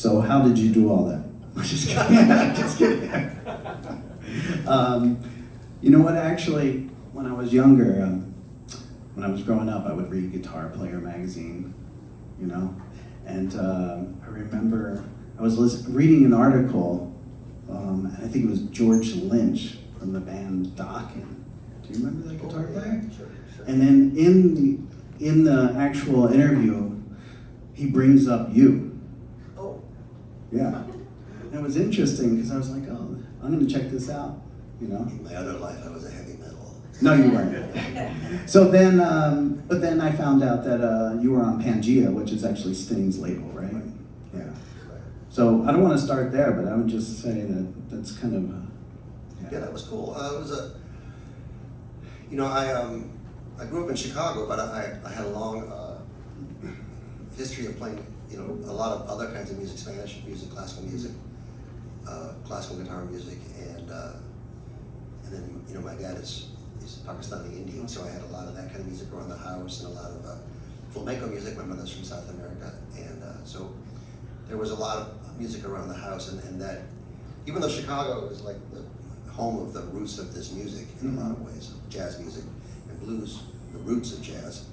So how did you do all that? I'm just kidding. Just kidding. You know what? Actually, when I was younger, when I was growing up, I would read Guitar Player magazine. You know, and I remember I was reading an article. And I think it was George Lynch from the band Dokken. Do you remember that guitar player? Sure. And then in the actual interview, he brings up you. Oh. Yeah. And it was interesting because I was like, oh, I'm going to check this out. You know. In my other life, I was a heavy metal. No, you weren't. So then, but then I found out that you were on Pangea, which is actually Sting's label, right? Yeah. So I don't want to start there, but I would just say that that's kind of. Yeah, that was cool. It was a. You know, I grew up in Chicago, but I had a long history of playing, you know, a lot of other kinds of music, Spanish music, classical classical guitar music, and then, you know, my dad is Pakistani Indian, so I had a lot of that kind of music around the house and a lot of flamenco music. My mother's from South America, and so there was a lot of music around the house, and that, even though Chicago is like the home of the roots of this music in a lot of ways, jazz music and blues, the roots of jazz,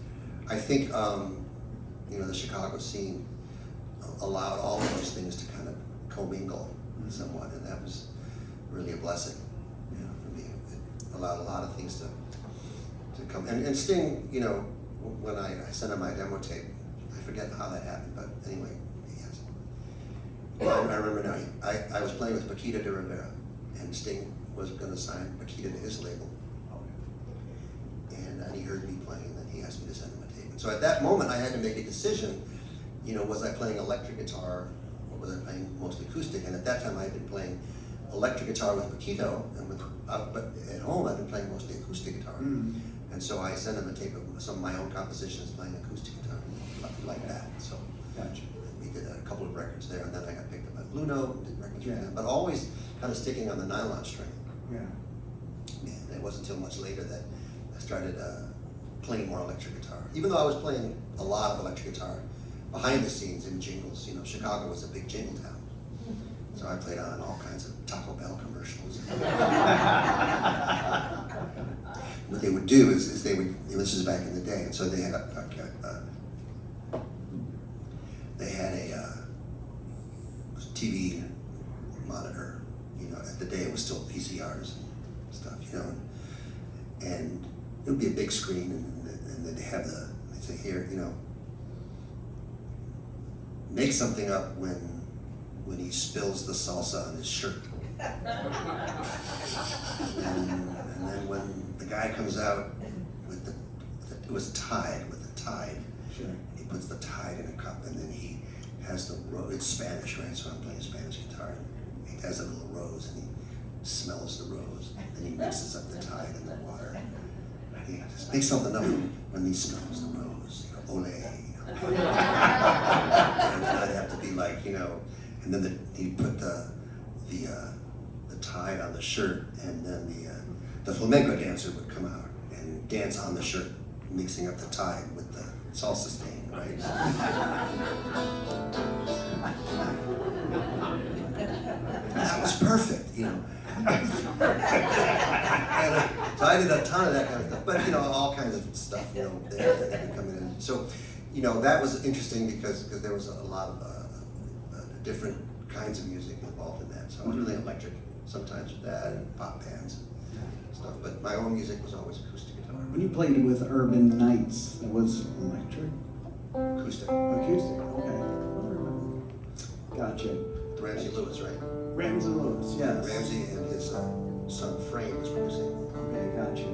I think, you know, the Chicago scene allowed all of those things to kind of commingle somewhat, and that was really a blessing, you know, for me. It allowed a lot of things to come. And Sting, you know, when I sent him my demo tape, I forget how that happened, but anyway, yes. Well, I remember now, I was playing with Paquita de Rivera, and Sting was going to sign Paquita to his label. And he heard me playing, and then he asked me to send him a tape. And so at that moment, I had to make a decision, you know, was I playing electric guitar, or was I playing mostly acoustic? And at that time, I had been playing electric guitar with Paquito, and but at home, I've been playing mostly acoustic guitar. And so I sent him a tape of some of my own compositions playing acoustic guitar, like that. So Gotcha. we did a couple of records there, and then I got picked up at Blue Note, and did records with them, but always kind of sticking on the nylon string. Yeah. And it wasn't until much later that I started playing more electric guitar. Even though I was playing a lot of electric guitar behind the scenes in jingles, you know, Chicago was a big jingle town. So I played on all kinds of Taco Bell commercials. What they would do is they would, this is back in the day, and so they had a TV monitor, you know, at the day it was still VCRs and stuff, you know, and it would be a big screen, and then they have they'd say, here, you know, make something up when he spills the salsa on his shirt. And then when the guy comes out with it was tied with the tide. Sure. He puts the tide in a cup, and then he has the rose. It's Spanish, right? So I'm playing Spanish guitar. And he has a little rose, and he smells the rose. Then he mixes up the tide in the water. And he just makes something up when he smells the rose. You know, ole. You know. And then I'd have to be like, you know, and then he'd put the tide on the shirt, and then the flamenco dancer would come out and dance on the shirt, mixing up the tide with the salsa stain, right? That was perfect, you know. So I did a ton of that kind of stuff, but you know, all kinds of stuff, you know, that would come in. So, you know, that was interesting because there was a lot of different kinds of music involved in that. So I was really electric sometimes with that, and pop bands and stuff. But my own music was always acoustic guitar. When you played with Urban Nights, it was electric? Acoustic. Acoustic, okay. Gotcha. Ramsey Lewis, right? Ramsey Lewis, yes. Ramsey and his son Frame was producing. Okay, gotcha.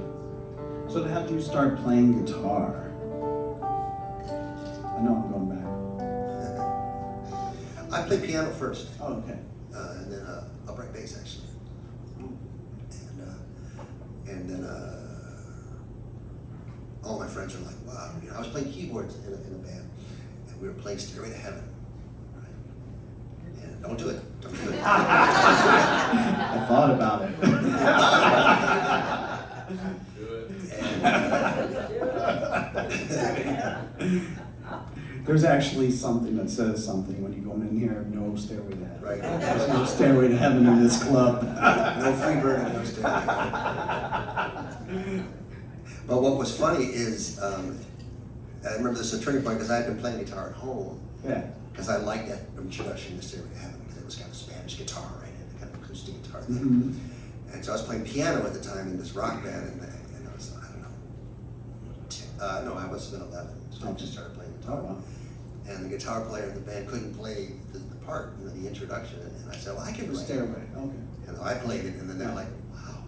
So how did you start playing guitar? I know I'm going back. I played piano first. Oh, okay. And then upright bass, actually. And then all my friends were like, wow. You know, I was playing keyboards in a band, and we were playing Stairway to Heaven. Right? And don't do it. Don't do it. I thought about it. There's actually something that says something when you go into in here, no Stairway to Heaven. Right. There's no Stairway to Heaven in this club. No free bird and no Stairway. But what was funny is, I remember this was a turning point because I had been playing guitar at home. Yeah. Because I liked that introduction to Stairway to Heaven because it was kind of Spanish guitar, right? And kind of acoustic guitar thing. Mm-hmm. And so I was playing piano at the time in this rock band, and I was, I don't know, no, I must have been 11, so I just started playing guitar. Oh, wow. And the guitar player in the band couldn't play the part, the introduction, and I said, well, I can play Stairway, it. okay. And I played it, and then they're like, wow,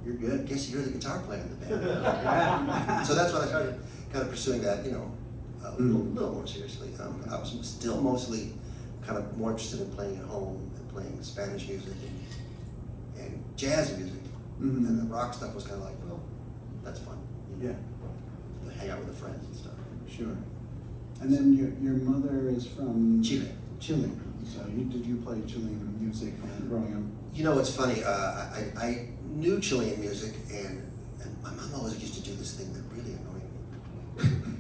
You're I good. guess you're the guitar player in the band. So that's when I started kind of pursuing that, a little more seriously. I was still mostly kind of more interested in playing at home and playing Spanish music and jazz music. Mm-hmm. And the rock stuff was kind of like, well, that's fun. Yeah, To hang out with the friends and stuff. sure. And then your mother is from Chile. Chile. So did you play Chilean music growing up? You know, it's funny. I knew Chilean music, and my mom always used to do this thing that really annoyed me.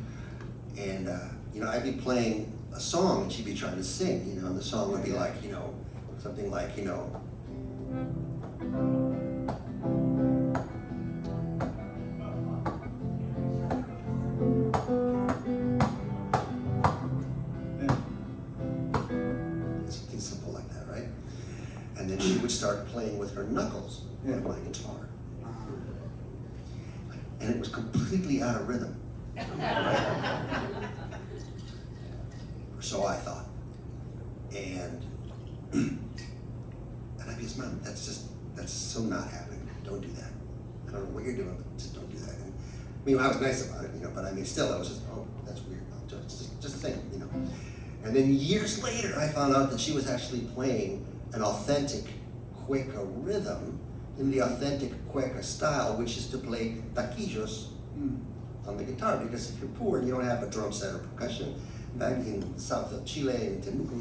And I'd be playing a song, and she'd be trying to sing. And the song would be like, something like, something simple like that, right? And then she would start playing with her knuckles on my guitar. And it was completely out of rhythm. Or so I thought. And I'd be, Mom, that's so not happening. Don't do that. I don't know what you're doing, but just don't do that. And, I was nice about it, but still, I was just, oh, that's weird. Just a thing, And then years later, I found out that she was actually playing an authentic Cueca rhythm in the authentic Cueca style, which is to play taquillos on the guitar. Because if you're poor and you don't have a drum set or percussion, back in south of Chile and Temuco,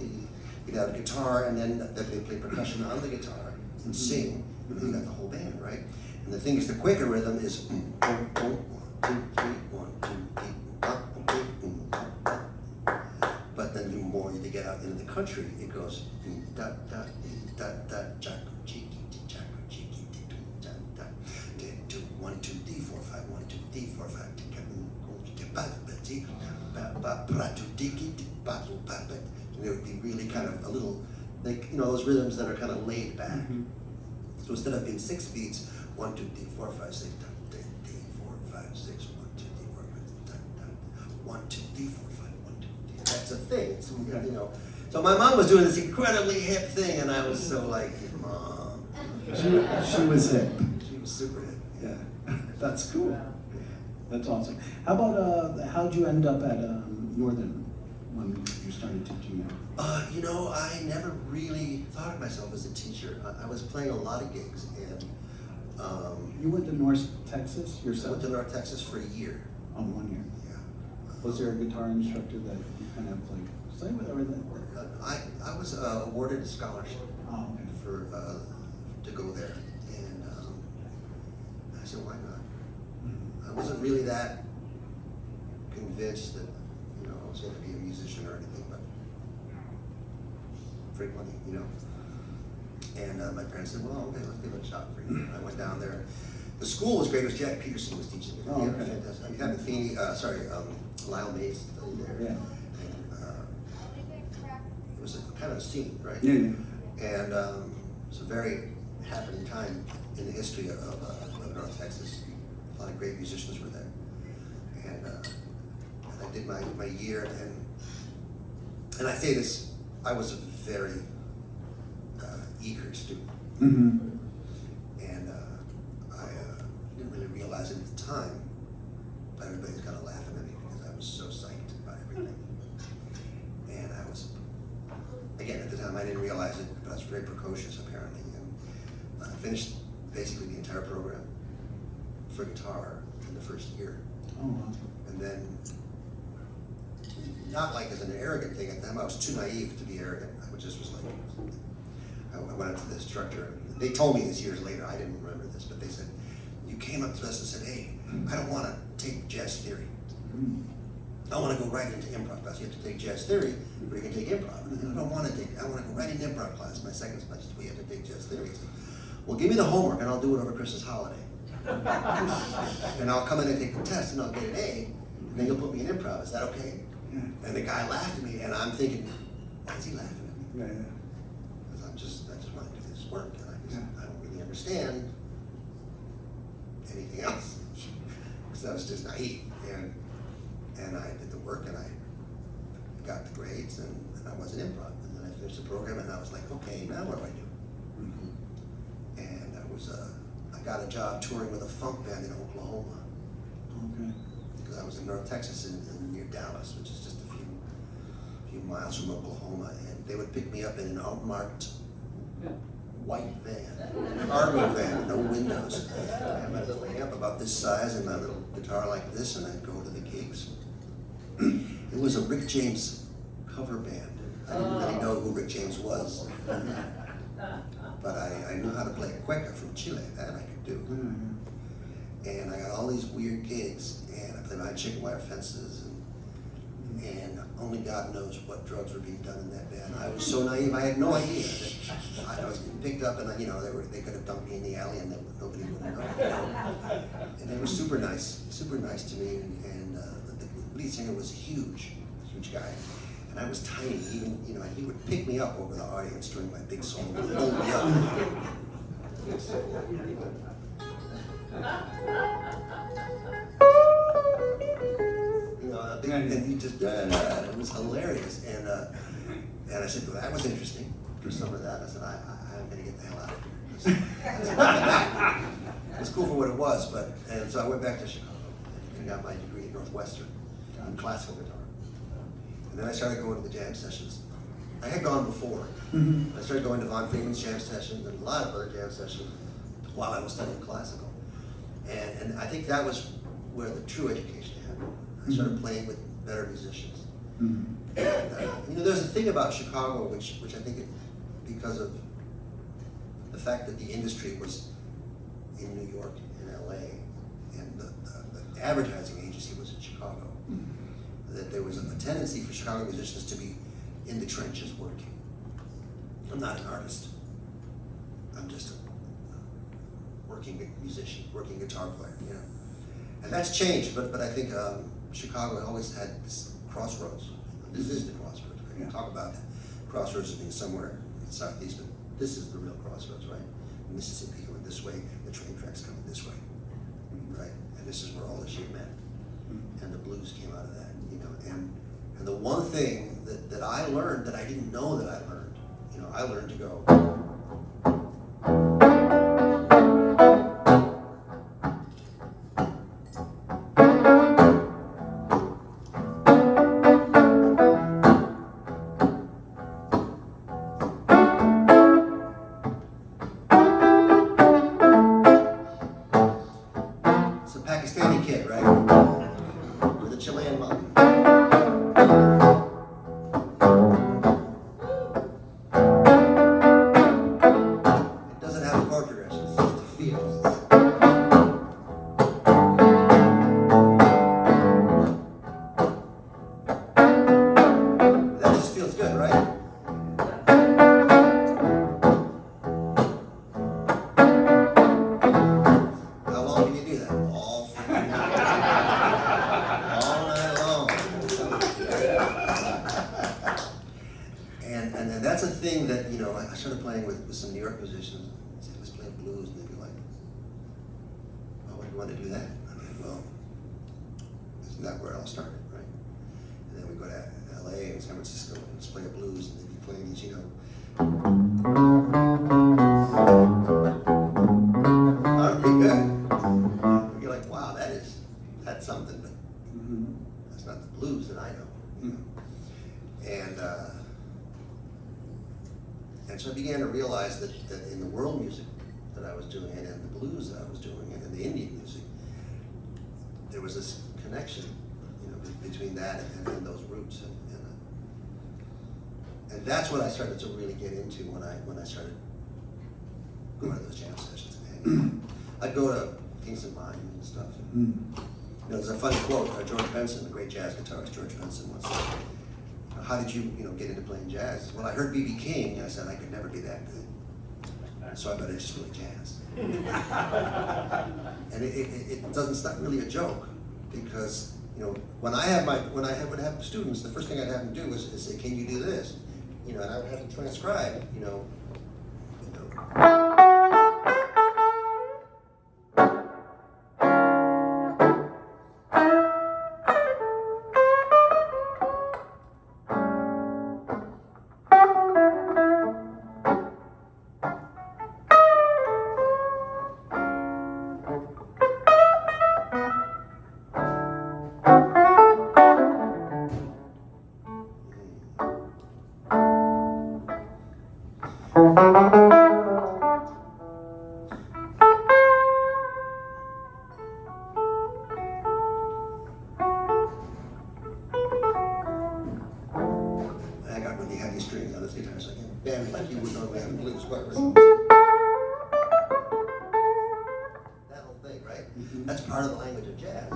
you'd have a guitar and then they play percussion on the guitar and sing, and then you got the whole band, right? And the thing is, the Cueca rhythm is 1, 2, 3, 1, 2, 3, but then the more you get out into the country, it goes da da da da jaco cheeky jaco cheeky da da 1 2 3 4 5 1 2 3 4 5 and it would be really kind of a little like those rhythms that are kind of laid back. So instead of being 6 beats, 1 2 3 4 5 6 3 4 5 6 1 2 3 4 5 1 2 3 4 5 1 2 3. That's a thing. It's, So my mom was doing this incredibly hip thing, and I was so like, Mom. She was hip. She was super hip. Yeah, that's cool. That's awesome. How about how'd you end up at Northern when you started teaching there? I never really thought of myself as a teacher. I was playing a lot of gigs, and You went to North Texas I yourself? went to North Texas for a year. Oh, 1 year. Yeah. Was there a guitar instructor that you kind of like played with, or that? I was awarded a scholarship Oh, okay. for to go there, and I said, why not? I wasn't really that convinced that I was going to be a musician or anything, but frequently, And my parents said, well, okay, let's give it a shot for you. I went down there. The school was great. It was Jack Peterson was teaching it. Oh, He had okay. fantastic. You had Feeney, Lyle Mays studied there. Yeah. And it was a kind of a scene, right? Yeah. And it was a very happening time in the history of North Texas. A lot of great musicians were there. And I did my year, and I say this, I was a very eager student. Mm-hmm. And I didn't really realize it at the time, but everybody was kind of laughing at me because I was so psyched by everything. And I was, again, at the time I didn't realize it, but I was very precocious apparently. And I finished basically the entire program for guitar in the first year. Oh, wow. And then, not like as an arrogant thing, at the time I was too naive to be arrogant. I just was like, I went up to the instructor. They told me this years later, I didn't remember this, but they said, you came up to us and said, hey, I don't want to take jazz theory. I want to go right into improv class. You have to take jazz theory, but you can take improv. And I don't want to take, I want to go right into improv class. My second semester, we have to take jazz theory. I said, well, give me the homework and I'll do it over Christmas holiday. And I'll come in and take the test and I'll get an A, and then you'll put me in improv. Is that okay? Yeah. And the guy laughed at me, and I'm thinking, why is he laughing at me? Yeah. Because I just want to do this work, and Yeah. I don't really understand anything else. Because I was just naive, and I did the work, and I got the grades, and I was in improv. And then I finished the program, and I was like, okay, now what do I do? And I got a job touring with a funk band in Oklahoma. Okay. Because I was in North Texas, near Dallas, which is just a few miles from Oklahoma, and they would pick me up in an unmarked white van, cargo van, with no windows. I had my little amp about this size and my little guitar like this, and I'd go to the gigs. It was a Rick James cover band. I didn't really know who Rick James was, but I knew how to play cueca from Chile. That I could do. And I got all these weird gigs, and I played behind chicken wire fences, and only God knows what drugs were being done in that band. I was so naive, I had no idea. I was getting picked up, and they could have dumped me in the alley, and nobody would have known. And they were super nice to me. And the lead singer was a huge guy, and I was tiny. Even he would pick me up over the audience during my big solo, and hold me up. And he just, it was hilarious. And I said, well, that was interesting for some of that. I said, I'm going to get the hell out of here. It was cool for what it was, and so I went back to Chicago and got my degree at Northwestern in classical guitar. And then I started going to the jam sessions. I had gone before. I started going to Von Friedman's jam sessions and a lot of other jam sessions while I was studying classical. And I think that was where the true education happened. I started playing with better musicians. And, there's a thing about Chicago which I think because of the fact that the industry was in New York and LA, and the advertising agency was in Chicago, that there was a tendency for Chicago musicians to be in the trenches working. I'm not an artist. I'm just a working musician, working guitar player, And that's changed, but I think Chicago always had this crossroads. This is the crossroads, right? Yeah. We talk about crossroads as being somewhere in the Southeast, but this is the real crossroads, right? The Mississippi going this way, the train tracks coming this way, right? And this is where all the shit met. And the blues came out of that, And the one thing that I learned that I didn't know that I learned, I learned to go. It's a Pakistani kid, right? With a Chilean mom. And that's a thing that, I started playing with some New York musicians. I said, let's play blues. And they'd be like, oh, why do you want to do that? I mean, well, isn't that where it all started, right? And then we go to LA and San Francisco and let's play a blues. And they'd be playing these, aren't pretty good. You're like, wow, that's something, but that's not the blues that I know. And so I began to realize that in the world music that I was doing, and in the blues that I was doing, and in the Indian music, there was this connection, between that and those roots, and that's what I started to really get into when I started going to those jam sessions. And I'd go to Kingston Mines and stuff, and know, there's a funny quote, George Benson, the great jazz guitarist George Benson once said, how did you, get into playing jazz? Well, I heard B.B. King, and I said I could never be that good. So I better just play jazz. And it's not really a joke, because when I would have students, the first thing I'd have them do is say, can you do this? And I would have them transcribe, I got really heavy strings on this guitar, so I can bend like you would normally on blues. But that whole thing, right? That's part of the language of jazz.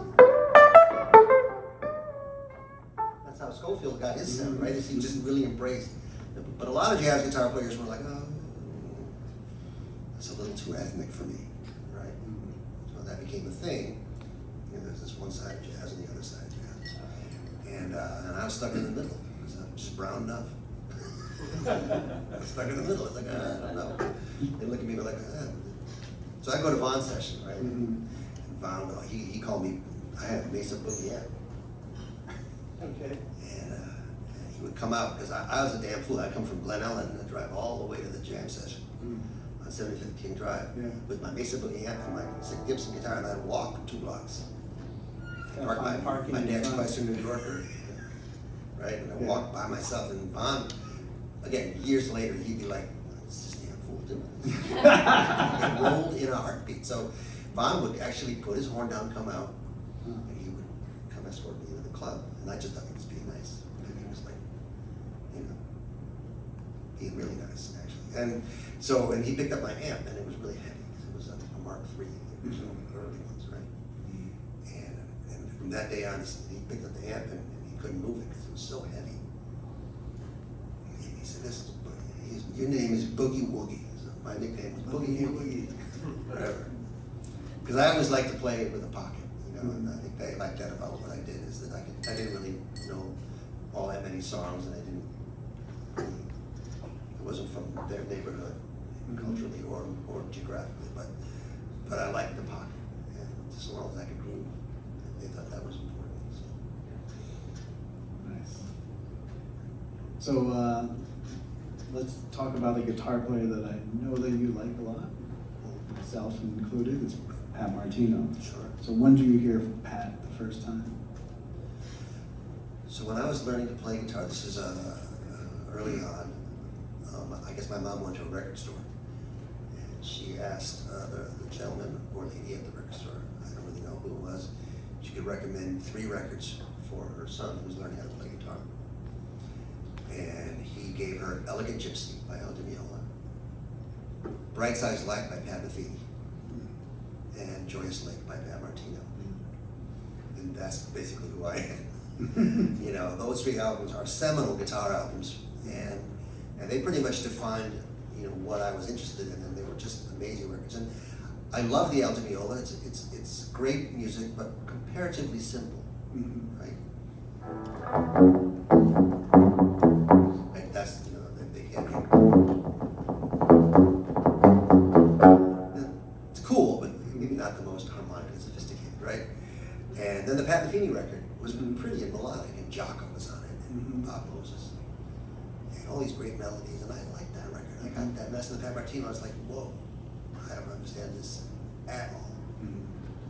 That's how Schofield got his sound, right? He just really embraced. But a lot of jazz guitar players were like, oh, that's a little too ethnic for me, right? So that became a thing. There's this one side of jazz and the other side of jazz. And I was stuck in the middle. Just brown enough. I was stuck in the middle. It's like, I don't know. They look at me like, So I go to Vaughn's session, right? And Vaughn, he called me, I had a Mesa Boogie. Okay. And he would come out, because I was a damn fool. I'd come from Glen Ellen and I'd drive all the way to the jam session on 75th King Drive with my Mesa Boogie amp and my Gibson guitar, and I'd walk 2 blocks. Park my dad's Chrysler New Yorker. Right? And I walked by myself, and Vaughn, again, years later, he'd be like, "It's this damn fool doing this." It rolled in a heartbeat. So Vaughn would actually put his horn down, come out, and he would come escort me to the club. And I just thought he was being nice. And he was like, being really nice, actually. And so, and he picked up my amp, and it was really heavy. It was a Mark III, the original early ones, right? And from that day on, he picked up the amp, and he couldn't move it because it was so heavy. And he said, your name is Boogie Woogie. So my nickname was Boogie Woogie. Whatever. Because I always liked to play it with a pocket, and I think they liked that about what I did, is that I didn't really know all that many songs, and I wasn't from their neighborhood culturally or geographically, but I liked the pocket, and as long as I could groove, they thought that was important. So. Nice. So let's talk about the guitar player that I know that you like a lot, myself included. It's Pat Martino. Sure. So when did you hear Pat the first time? So when I was learning to play guitar, this is early on. I guess my mom went to a record store, and she asked the gentleman or lady at the record store, I don't really know who it was, she could recommend 3 records for her son who was learning how to play guitar. And he gave her Elegant Gypsy by El Dimiola, Bright Size Light by Pat Metheny, and Joyous Lake by Pat Martino. And that's basically who I am. Those 3 albums are seminal guitar albums, and they pretty much defined, what I was interested in, and they were just amazing records. And I love the El Dimiola. It's great music, but comparatively simple, right? Right, that's the big hit. It's cool, but maybe not the most harmonically sophisticated, right? And then the Pat Metheny record was pretty and melodic, and Jocko was on it, and Bob Moses, and all these great melodies, and I liked that record. I got that mess in the Pat Martino. I was like, whoa, I don't understand this at all.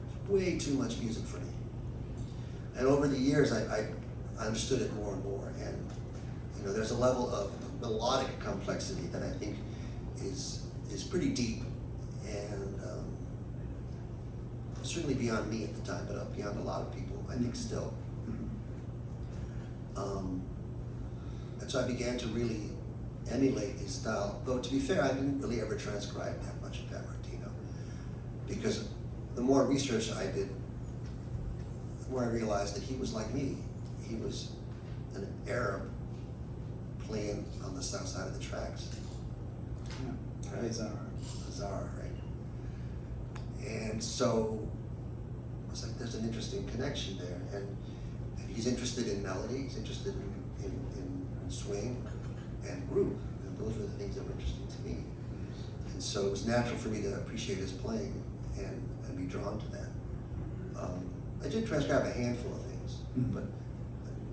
It's way too much music for me. And over the years, I understood it more and more, and there's a level of melodic complexity that I think is pretty deep, and certainly beyond me at the time, but beyond a lot of people, I think still. And so I began to really emulate his style, though to be fair, I didn't really ever transcribe that much of Pat Martino, because the more research I did, more I realized that he was like me. He was an Arab playing on the south side of the tracks. Yeah. Right? Zara, right? And so I was like, there's an interesting connection there. And he's interested in melody, he's interested in swing and groove. And those were the things that were interesting to me. And so it was natural for me to appreciate his playing and be drawn to that. I did transcribe a handful of things, but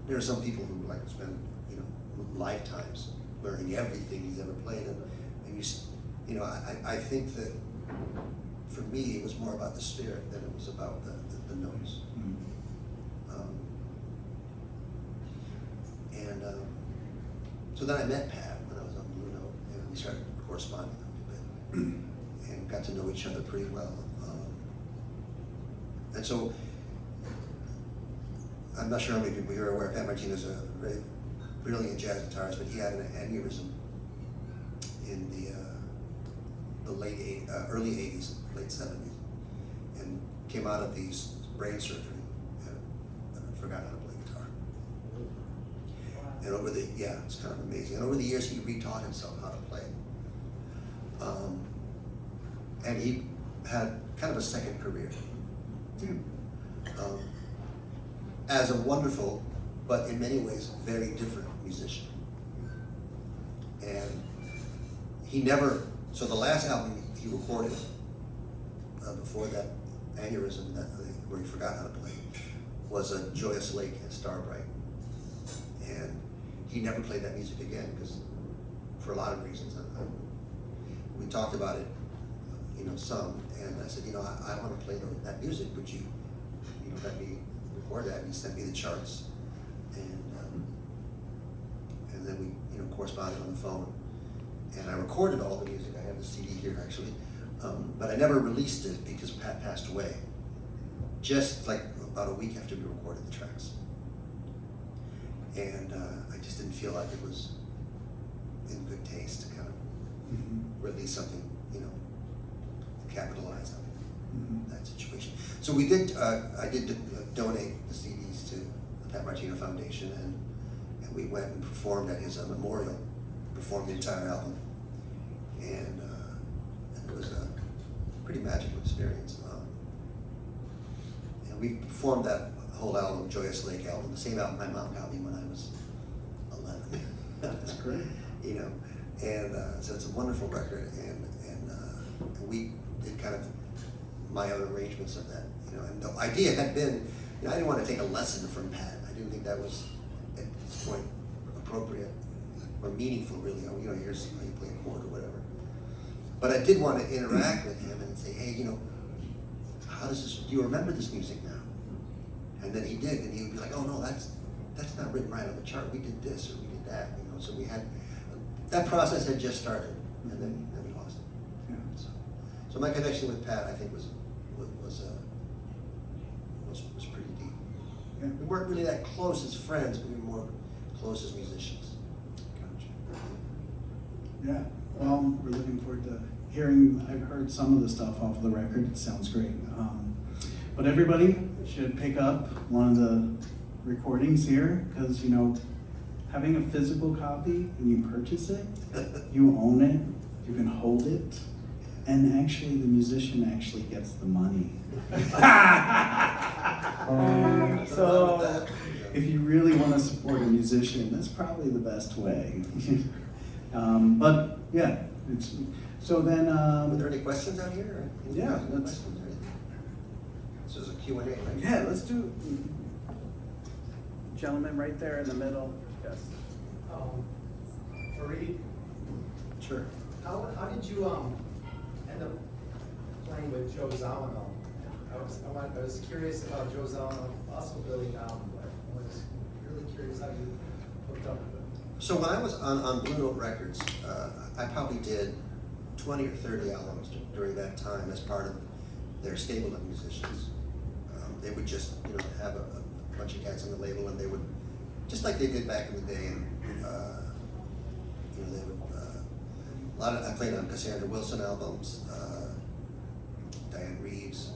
there are some people who like spend, you know, lifetimes learning everything he's ever played. And you know, I think that for me it was more about the spirit than it was about the notes. So then I met Pat when I was on Blue Note, and we started corresponding a little bit, and got to know each other pretty well. And so, I'm not sure how many people here are aware, Pat Martino is a very brilliant jazz guitarist, but he had an aneurysm in the early 80s, late 70s, and came out of these brain surgery and forgot how to play guitar. And it's kind of amazing. And over the years, he retaught himself how to play. And he had kind of a second career. As a wonderful, but in many ways, very different musician. And he never, so the last album he recorded before that aneurysm, where he forgot how to play, was a Joyous Lake at Starbright. And he never played that music again, because for a lot of reasons. We talked about it, you know, some, and I said, you know, I want to play that music. Would you know, let me record that? And he sent me the charts, and then we, you know, corresponded on the phone. And I recorded all the music. I have the CD here actually, but I never released it because Pat passed away. Just like about a week after we recorded the tracks, and I just didn't feel like it was in good taste to kind of release something, you know, capitalize on that situation. So we did. I did donate the CDs to the Pat Martino Foundation, and we went and performed at his memorial. Performed the entire album, and it was a pretty magical experience. And we performed that whole album, Joyous Lake album, the same album my mom got me when I was 11. That's great. You know, and so it's a wonderful record, and we did kind of my own arrangements of that. You know, and the idea had been, you know, I didn't want to take a lesson from Pat. I didn't think that was at this point appropriate or meaningful, really. You know, here's how you play a chord or whatever. But I did want to interact with him and say, hey, you know, how does this? Do you remember this music now? And then he did, and he would be like, oh no, that's not written right on the chart. We did this or we did that. You know, so we had that process had just started, and then we lost it. Yeah. So my connection with Pat, I think, was pretty deep. Yeah. We weren't really that close as friends, but we were more close as musicians. Yeah, well, we're looking forward to hearing. I've heard some of the stuff off of the record. It sounds great. But everybody should pick up one of the recordings here, because, you know, having a physical copy and you purchase it, you own it, you can hold it, and actually the musician actually gets the money. So if you really want to support a musician, that's probably the best way. But yeah, so then. Are there any questions out here? Yeah, let's. This is a Q&A, right? Yeah, let's do. Gentleman right there in the middle. Yes. Fareed, Sure. how did you end up playing with Joe Zawinul? I was curious about Joe Zawinul also building album, but I was really curious how you hooked up with him. So when I was on Blue Note Records, I probably did 20 or 30 albums during that time as part of their stable of musicians. They would just, you know, have a bunch of cats on the label, and they would, just like they did back in the day, and you know, they would. I played on Cassandra Wilson albums, Diane Reeves,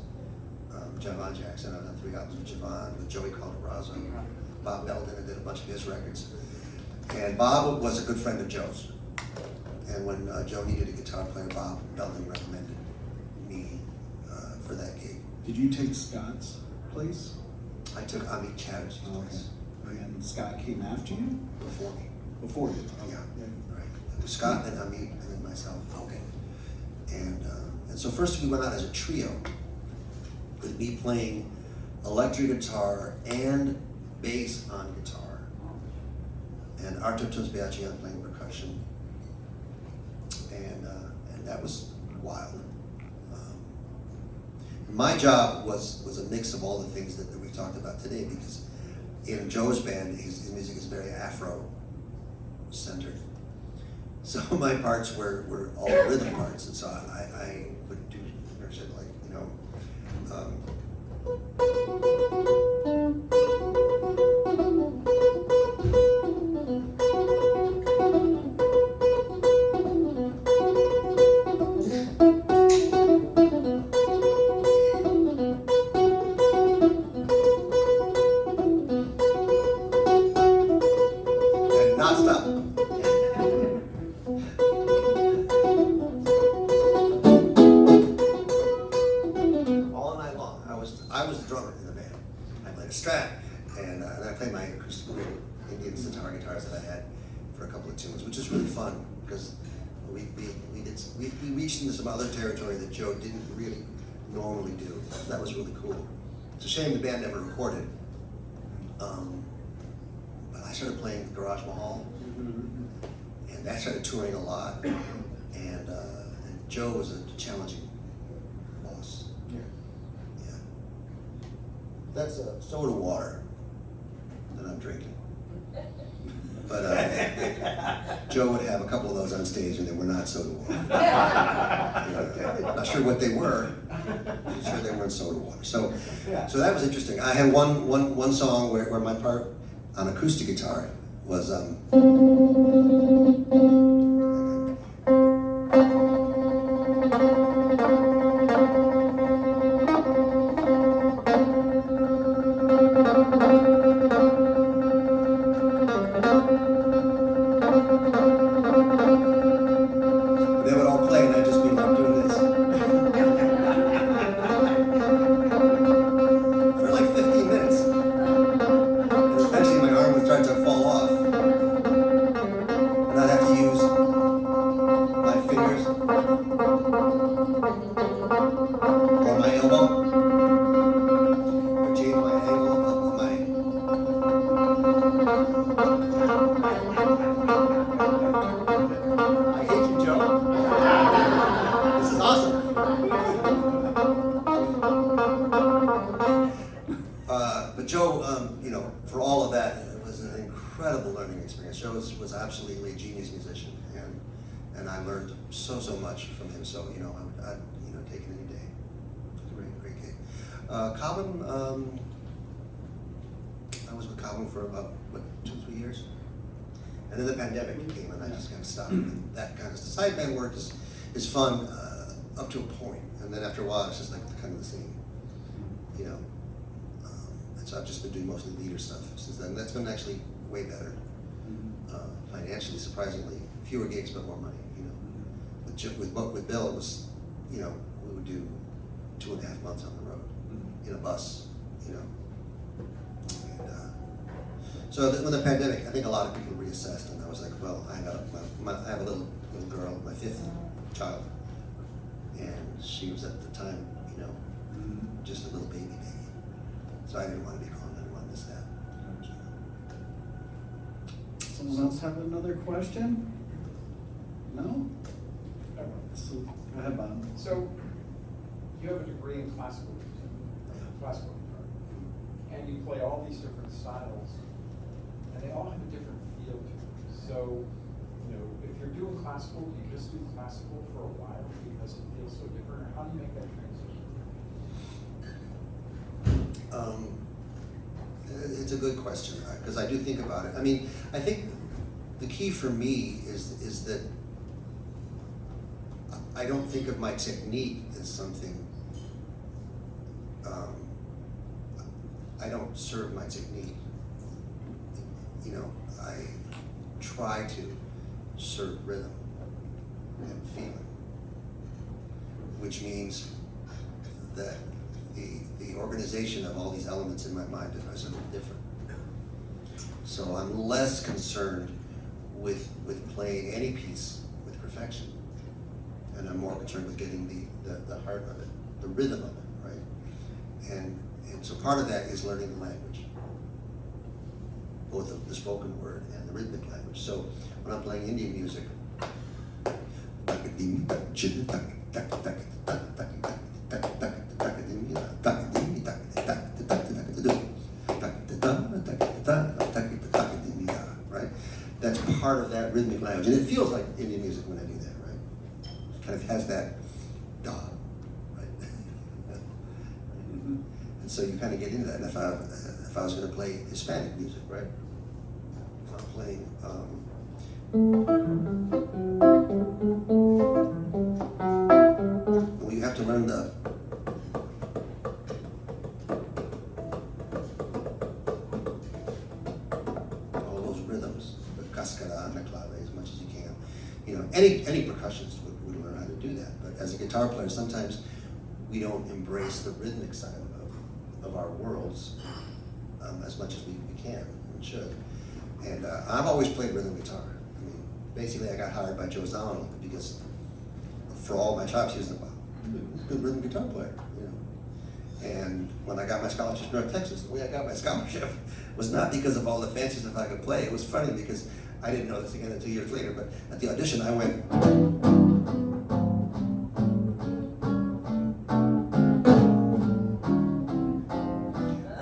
Javon Jackson. I've done 3 albums with Javon, with Joey Calderazzo, Bob Belden, and did a bunch of his records. And Bob was a good friend of Joe's. And when Joe needed a guitar player, Bob Belden recommended me for that gig. Did you take Scott's place? I took Amit Chatterjee's place. And Scott came after you? Before me. Before you? Yeah, right. It was Scott and Amit and then myself. Okay. And so first we went out as a trio with me playing electric guitar and bass on guitar. And Artur Tusbiachian playing percussion. And that was wild. My job was a mix of all the things that we've talked about today, because in Joe's band, his music is very Afro-centered. So my parts were all rhythm parts, and so I would do shit like, you know, and not stop. All night long. I was the drummer in the band. I played a Strat, and I played my acoustic Indian sitar guitars that I had for a couple of tunes, which is really fun because we reached into some other territory that Joe didn't really normally do. That was really cool. It's a shame the band never recorded. But I started playing Garage Mahal, and I started touring a lot. And Joe was a challenging boss. Yeah. Yeah. That's soda water that I'm drinking. But Joe would have a couple of those on stage, and they were not soda water. Not sure what they were. I'm sure they weren't soda water. So that was interesting. I had one song where my part on acoustic guitar was they would all play, and I'd just be like doing this for like 15 minutes. And eventually my arm would start to fall off, and I'd have to use my fingers or my elbow, or change my angle of my. I hate you, Joe. This is awesome. But Joe, you know, for all of that, it was an incredible learning experience. Joe was absolutely a genius musician, and I learned so much from him. So you know, I'd take it any day. It was a great gig. Cobham, I was with Cobham for about 2-3 years. And then the pandemic came, and I just kind of stopped. And that kind of side band work is fun up to a point, and then after a while, it's just like kind of the same, you know. And so I've just been doing mostly leader stuff since then. That's been actually way better financially, surprisingly. Fewer gigs, but more money, you know. With Bill, it was, you know, we would do 2.5 months on the road in a bus, you know. And, so when the pandemic, I think a lot of people reassessed, and I was like, well, I have a little girl, my 5th child, and she was at the time, you know, just a little baby. So I didn't want to be gone. I didn't want to miss that. Someone else have another question? No? So, go ahead, Bob. So, you have a degree in classical guitar, and you play all these different styles, and they all have a different feel to them. So, you know, if you're doing classical, do you just do classical for a while because it feels so different, or how do you make that transition? It's a good question, because I do think about it. I mean, I think the key for me is that I don't think of my technique as something I don't serve my technique. You know, I try to serve rhythm and feeling, which means that the organization of all these elements in my mind is a little different. So I'm less concerned with playing any piece with perfection, and I'm more concerned with getting the heart of it, the rhythm of it, right? And so part of that is learning the language, both the spoken word and the rhythmic language. So when I'm playing Indian music, right? That's part of that rhythmic language, and it feels like Indian music when I do that, right? It kind of has that da, right? And so you kind of get into that. And if I was going to play Hispanic music, right? If I'm playing, well, you have to learn all those rhythms, the cascara and the clave, as much as you can. You know, any percussionist would learn how to do that. But as a guitar player, sometimes we don't embrace the rhythmic side of our worlds as much as we can and should. And I've always played rhythm guitar. I mean, basically, I got hired by Joe Zawinul because for all my chops, he was a good rhythm guitar player, you know. And when I got my scholarship to North Texas, the way I got my scholarship was not because of all the fancy stuff I could play. It was funny because I didn't know this again until 2 years later, but at the audition, I went,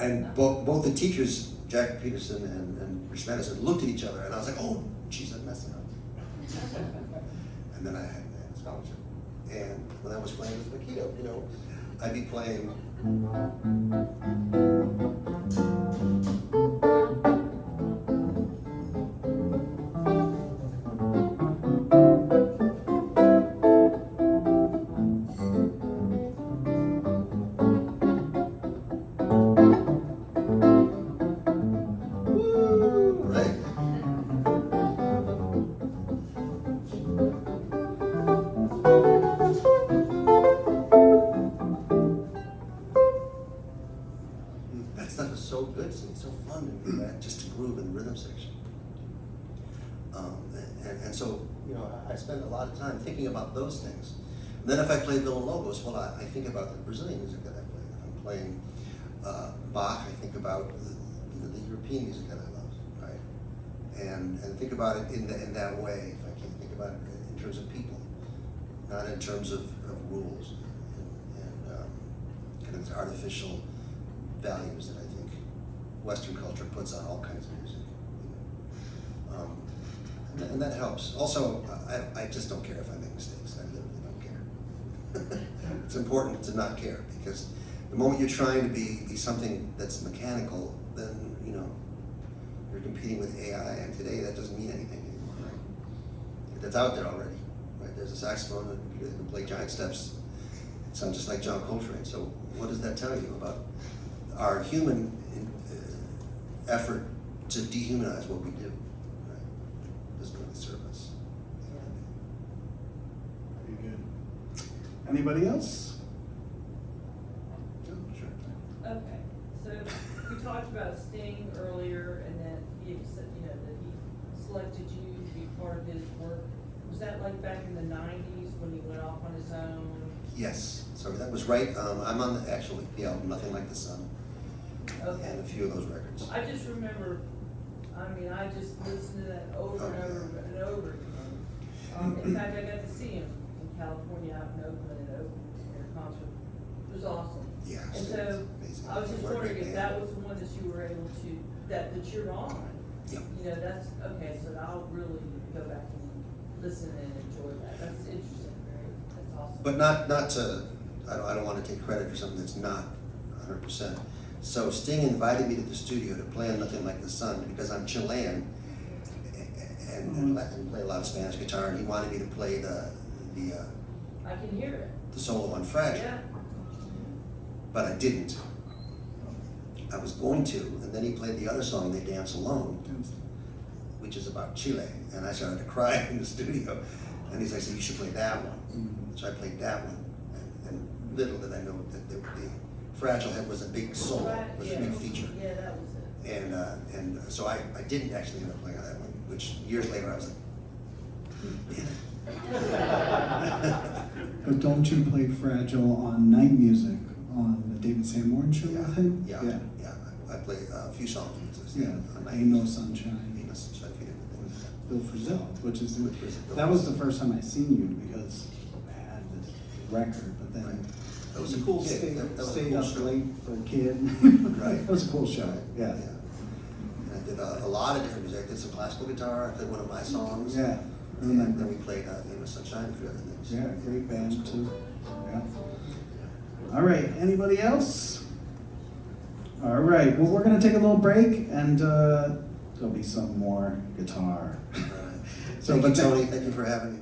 and both the teachers, Jack Peterson and Rich Madison, looked at each other, and I was like, oh, geez, I'm messing up. And then I had a scholarship. And when I was playing with Martino, you know, I'd be playing. Right? That stuff is so good. It's so fun to do that, just to groove in the rhythm section. And so, you know, I spend a lot of time thinking about those things. And then if I play Villalobos, well, I think about the Brazilian music that I play. If I'm playing Bach, I think about the European music that I love, right? And think about it in that way. If I can think about it in terms of people, not in terms of rules and kind of artificial values that I think Western culture puts on all kinds of music. You know? And that helps. Also, I just don't care if I make mistakes. I literally don't care. It's important to not care, because the moment you're trying to be something that's mechanical, then, you know, you're competing with AI, and today that doesn't mean anything anymore, right? That's out there already, right? There's a saxophone and a computer that can play giant steps. It sounds just like John Coltrane. So what does that tell you about our human effort to dehumanize what we do? Right? It doesn't really serve us. Very good. Anybody else? No, sure. Okay, so we talked about Sting earlier, and that he said, you know, that he selected you to be part of his work. Was that like back in the '90s when he went off on his own? Yes, so that was right. I'm on the album Nothing Like the Sun, Okay. and a few of those records. I just remember, I mean, I just listened to that over and over and over again. In fact, I got to see him in California, out in Oakland, at a concert. It was awesome. Yeah, And it's so, amazing. I was just What a wondering great if band. that was the one that you were able to, that you're on. Yeah. You know, that's, okay, so I'll really go back and listen and enjoy that. That's interesting, that's awesome. But not to, I don't want to take credit for something that's not 100%. So Sting invited me to the studio to play on Nothing Like the Sun because I'm Chilean and play a lot of Spanish guitar, and he wanted me to play the I can hear it. solo on Fragile. Yeah. But I didn't. I was going to, and then he played the other song, They Dance Alone, which is about Chile, and I started to cry in the studio. And he's like, so you should play that one. So I played that one, and little did I know that the Fragile Head was a big solo, was a big feature. Yeah, that was it. And so I didn't actually end up playing on that one, which years later I was like, damn it. But don't you play Fragile on Night Music on the David Sanborn show Yeah, with him? yeah, yeah. I played a few songs. Yeah, on Ain't No Sunshine. Ain't No Sunshine, a few different things. Bill Frisell, which is, With Frisell. that was the first time I seen you because I had this record, but then. Right. That was a cool gig. Stayed, That was a stayed cool up show. late for a kid. Right. That was a cool show, yeah. And I did a lot of different music. I did some classical guitar. I played one of my songs. Yeah. And then we played Ain't No Sunshine, a few other things. Yeah, great band too. Yeah. All right, anybody else? All right, well, we're gonna take a little break and there'll be some more guitar. All right. So, Thank you, but then- Tony. Thank you for having me.